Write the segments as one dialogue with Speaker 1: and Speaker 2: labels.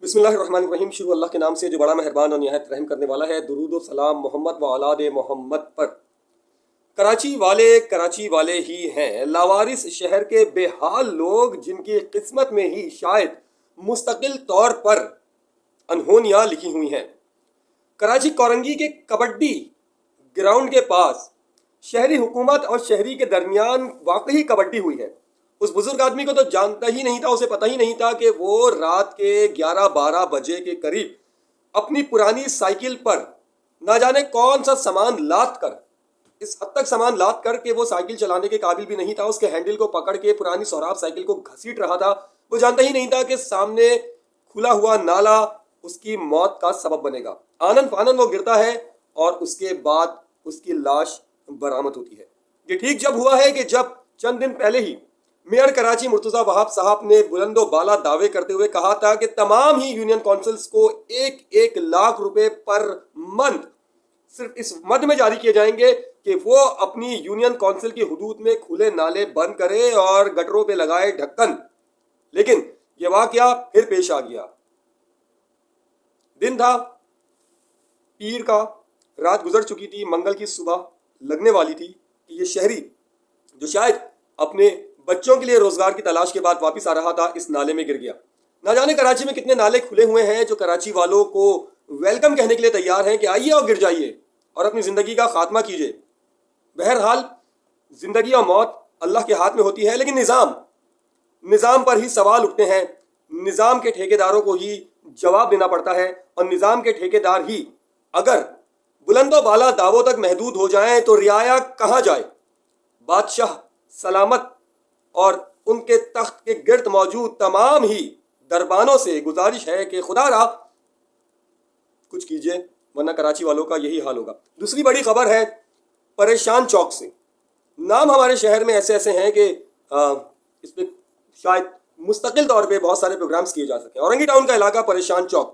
Speaker 1: بسم اللہ الرحمن الرحیم. شروع اللہ کے نام سے جو بڑا مہربان اور نہایت رحم کرنے والا ہے. درود و سلام محمد و اولاد محمد پر. کراچی والے ہی ہیں لاوارث شہر کے بے حال لوگ، جن کی قسمت میں ہی شاید مستقل طور پر انہونیاں لکھی ہوئی ہیں. کراچی کورنگی کے کبڈی گراؤنڈ کے پاس شہری حکومت اور شہری کے درمیان واقعی کبڈی ہوئی ہے. اس بزرگ آدمی کو تو جانتا ہی نہیں تھا، اسے پتہ ہی نہیں تھا کہ وہ رات کے 11-12 بجے کے قریب اپنی پرانی سائیکل پر نہ جانے کون سا سامان لاد کر، اس حد تک سامان لاد کر کہ وہ سائیکل چلانے کے قابل بھی نہیں تھا، اس کے ہینڈل کو پکڑ کے پرانی سہراب سائیکل کو گھسیٹ رہا تھا. وہ جانتا ہی نہیں تھا کہ سامنے کھلا ہوا نالا اس کی موت کا سبب بنے گا. آنن فانن وہ گرتا ہے اور اس کے بعد اس کی لاش برآمد ہوتی ہے. یہ ٹھیک جب ہوا ہے کہ جب چند دن پہلے ہی میئر کراچی مرتضیٰ وہاب صاحب نے بلند و بالا دعوے کرتے ہوئے کہا تھا کہ تمام ہی یونین کونسلز کو 1,00,000 روپے پر منتھ صرف اس مد میں جاری کیے جائیں گے کہ وہ اپنی یونین کونسل کی حدود میں کھلے نالے بند کرے اور گٹروں پہ لگائے ڈھکن. لیکن یہ واقعہ پھر پیش آ گیا. دن تھا پیر کا، رات گزر چکی تھی، منگل کی صبح لگنے والی تھی کہ یہ شہری جو شاید اپنے بچوں کے لیے روزگار کی تلاش کے بعد واپس آ رہا تھا، اس نالے میں گر گیا. نہ جانے کراچی میں کتنے نالے کھلے ہوئے ہیں جو کراچی والوں کو ویلکم کہنے کے لیے تیار ہیں کہ آئیے اور گر جائیے اور اپنی زندگی کا خاتمہ کیجیے. بہرحال زندگی اور موت اللہ کے ہاتھ میں ہوتی ہے، لیکن نظام پر ہی سوال اٹھتے ہیں. نظام کے ٹھیکیداروں کو ہی جواب دینا پڑتا ہے، اور نظام کے ٹھیکیدار ہی اگر بلند و بالا دعووں تک محدود ہو جائیں تو رعایا کہاں جائے؟ بادشاہ سلامت اور ان کے تخت کے گرد موجود تمام ہی دربانوں سے گزارش ہے کہ خدا را کچھ کیجئے، ورنہ کراچی والوں کا یہی حال ہوگا. دوسری بڑی خبر ہے پریشان چوک سے. نام ہمارے شہر میں ایسے ہیں کہ اس پہ شاید مستقل طور پہ بہت سارے پروگرامز کیے جا سکیں. اورنگی ٹاؤن کا علاقہ پریشان چوک،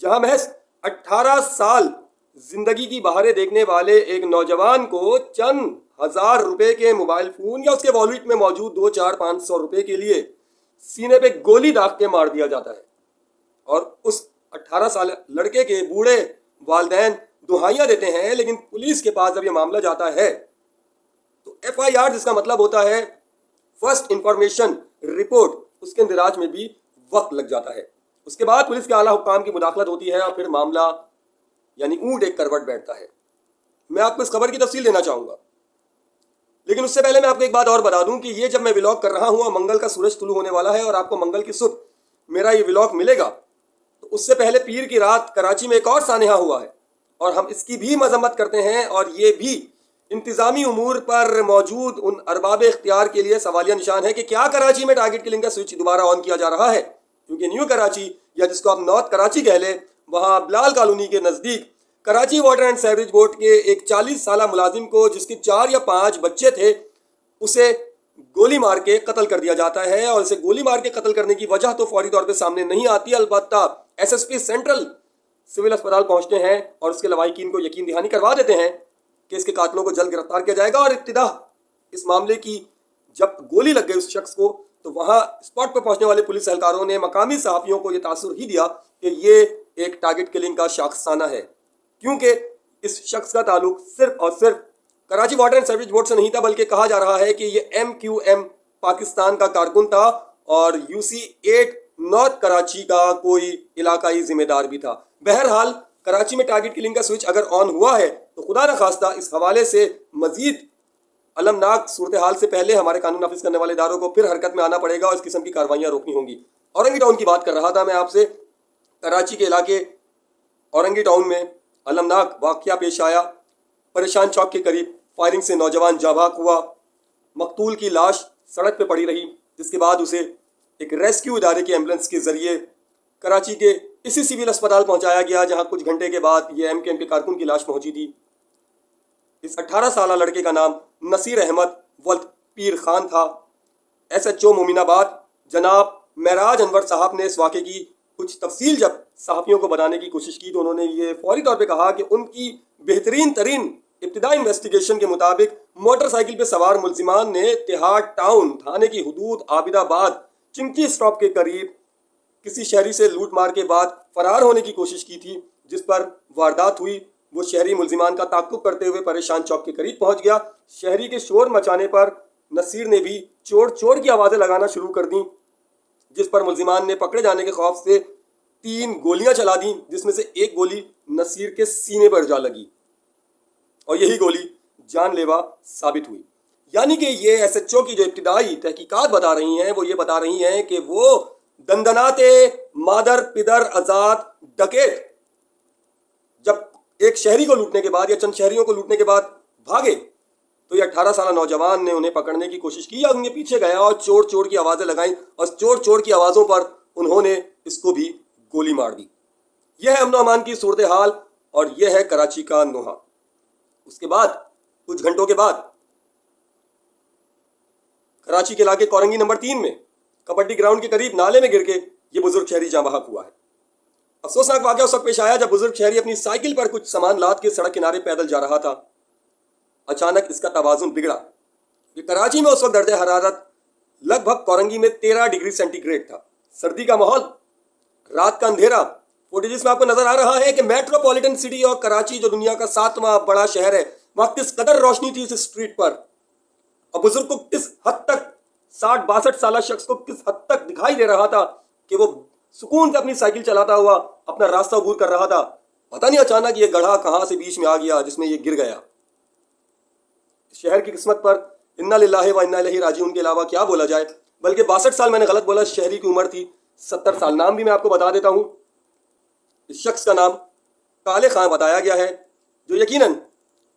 Speaker 1: جہاں محض 18 سال زندگی کی بہاریں دیکھنے والے ایک نوجوان کو چند ہزار روپے کے موبائل فون یا اس کے والیٹ میں موجود 200-400-500 روپے کے لیے سینے پہ گولی داغ کے مار دیا جاتا ہے. اور اس 18 سال لڑکے کے بوڑھے والدین دہائیاں دیتے ہیں، لیکن پولیس کے پاس جب یہ معاملہ جاتا ہے تو FIR، جس کا مطلب ہوتا ہے فرسٹ انفارمیشن رپورٹ، اس کے اندراج میں بھی وقت لگ جاتا ہے. اس کے بعد پولیس کے اعلیٰ حکام کی مداخلت ہوتی ہے اور پھر معاملہ یعنی اونٹ ایک کروٹ بیٹھتا ہے. میں آپ کو اس خبر کی تفصیل دینا چاہوں گا، لیکن اس سے پہلے میں آپ کو ایک بات اور بتا دوں کہ یہ جب میں ولاگ کر رہا ہوں اور منگل کا سورج طلوع ہونے والا ہے اور آپ کو منگل کی صبح میرا یہ ولاگ ملے گا، تو اس سے پہلے پیر کی رات کراچی میں ایک اور سانحہ ہوا ہے، اور ہم اس کی بھی مذمت کرتے ہیں، اور یہ بھی انتظامی امور پر موجود ان ارباب اختیار کے لیے سوالیہ نشان ہے کہ کیا کراچی میں ٹارگٹ کلنگ کا سوئچ دوبارہ آن کیا جا رہا ہے. کیونکہ نیو کراچی، یا جس کو آپ نارتھ کراچی کہہ لیں، وہاں بلال کالونی کے نزدیک Karachi water and sewerage board کے ایک 40 سالہ ملازم کو، جس کے 4 یا 5 بچے تھے، اسے گولی مار کے قتل کر دیا جاتا ہے. اور اسے گولی مار کے قتل کرنے کی وجہ تو فوری طور پہ سامنے نہیں آتی، البتہ SSP سینٹرل سول اسپتال پہنچتے ہیں اور اس کے لواحقین کو یقین دہانی کروا دیتے ہیں کہ اس کے قاتلوں کو جلد گرفتار کیا جائے گا. اور ابتدا اس معاملے کی جب گولی لگ گئی اس شخص کو، تو وہاں اسپاٹ پہ پہنچنے والے پولیس اہلکاروں نے مقامی صحافیوں کو یہ تاثر ہی دیا کہ یہ ایک ٹارگٹ کلنگ کا شاخسانہ ہے، کیونکہ اس شخص کا تعلق صرف اور صرف Karachi water and sewerage board سے نہیں تھا، بلکہ کہا جا رہا ہے کہ یہ MQM پاکستان کا کارکن تھا اور UC8 نارتھ کراچی کا کوئی علاقائی ذمہ دار بھی تھا. بہرحال کراچی میں ٹارگٹ کلنگ کا سوئچ اگر آن ہوا ہے تو خدا نخواستہ اس حوالے سے مزید المناک صورتحال سے پہلے ہمارے قانون نافذ کرنے والے اداروں کو پھر حرکت میں آنا پڑے گا اور اس قسم کی کاروائیاں روکنی ہوں گی. اورنگی ٹاؤن کی بات کر رہا تھا میں آپ سے. کراچی کے علاقے اورنگی ٹاؤن میں المناک واقعہ پیش آیا. پریشان چوک کے قریب فائرنگ سے نوجوان جاں بحق ہوا. مقتول کی لاش سڑک پہ پڑی رہی، جس کے بعد اسے ایک ریسکیو ادارے کی ایمبولنس کے ذریعے کراچی کے اسی سول اسپتال پہنچایا گیا، جہاں کچھ گھنٹے کے بعد یہ MQM کے کارکن کی لاش پہنچی تھی. اس 18 سالہ لڑکے کا نام نصیر احمد ولد پیر خان تھا. SHO مومن آباد جناب معراج انور صاحب نے اس واقعے کی کچھ تفصیل جب صحافیوں کو بتانے کی کوشش کی تو انہوں نے یہ فوری طور پہ کہا کہ ان کی بہترین ترین ابتدائی انویسٹیگیشن کے مطابق موٹر سائیکل پہ سوار ملزمان نے تہاڑ ٹاؤن تھانے کی حدود عابد آباد چنکی اسٹاپ کے قریب کسی شہری سے لوٹ مار کے بعد فرار ہونے کی کوشش کی تھی، جس پر واردات ہوئی۔ وہ شہری ملزمان کا تعاقب کرتے ہوئے پریشان چوک کے قریب پہنچ گیا۔ شہری کے شور مچانے پر نصیر نے بھی چور چور کی آوازیں لگانا شروع کر دیں، جس پر ملزمان نے پکڑے جانے کے خوف سے 3 گولیاں چلا دیں، جس میں سے ایک گولی نصیر کے سینے پر جا لگی اور یہی گولی جان لیوا ثابت ہوئی۔ یعنی کہ یہ ایس ایچ او کی جو ابتدائی تحقیقات بتا رہی ہیں وہ یہ بتا رہی ہیں کہ وہ دندناتے مادر پدر آزاد ڈکیت جب ایک شہری کو لوٹنے کے بعد یا چند شہریوں کو لوٹنے کے بعد بھاگے تو یہ 18 سالہ نوجوان نے انہیں پکڑنے کی کوشش کی یا ان کے پیچھے گیا اور چور چور کی آوازیں لگائیں، اور چور چور کی آوازوں پر انہوں نے اس کو بھی گولی مار دی۔ یہ ہے امن و امان کی صورتحال اور یہ ہے کراچی کا نوحہ۔ اس کے بعد کچھ گھنٹوں کے بعد کراچی کے علاقے کورنگی نمبر 3 میں کبڈی گراؤنڈ کے قریب نالے میں گر کے یہ بزرگ شہری جاں بحق ہوا ہے۔ افسوسناک واقعہ اس وقت پیش آیا جب بزرگ شہری اپنی سائیکل پر کچھ سامان لاد کے سڑک کنارے پیدل جا رہا تھا۔ اچانک اس کا توازن بگڑا۔ یہ کراچی میں اس وقت درجہ حرارت لگ بھگ کورنگی میں 13 ڈگری سینٹی گریڈ تھا۔ سردی کا ماحول، رات کا اندھیرا۔ فوٹیجز میں آپ کو نظر آ رہا ہے کہ میٹروپولیٹن سٹی اور کراچی جو دنیا کا 7واں بڑا شہر ہے، وہاں کس قدر روشنی تھی اس اسٹریٹ پر، اور بزرگ کو کس حد تک 60-62 سالہ شخص کو کس حد تک دکھائی دے رہا تھا کہ وہ سکون سے اپنی سائیکل چلاتا ہوا اپنا راستہ عبور کر رہا تھا۔ پتہ نہیں اچانک یہ گڑھا کہاں سے بیچ میں آ گیا جس میں یہ گر گیا۔ شہر کی قسمت پر انا للہ و انا الیہ راجعون کے علاوہ کیا بولا جائے، بلکہ 62 سال میں نے غلط بولا، شہری کی عمر تھی 70 سال۔ نام بھی میں آپ کو بتا دیتا ہوں، اس شخص کا نام کالے خان بتایا گیا ہے، جو یقیناً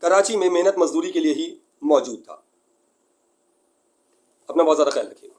Speaker 1: کراچی میں محنت مزدوری کے لیے ہی موجود تھا۔ اپنا بہت زیادہ خیال رکھیے گا۔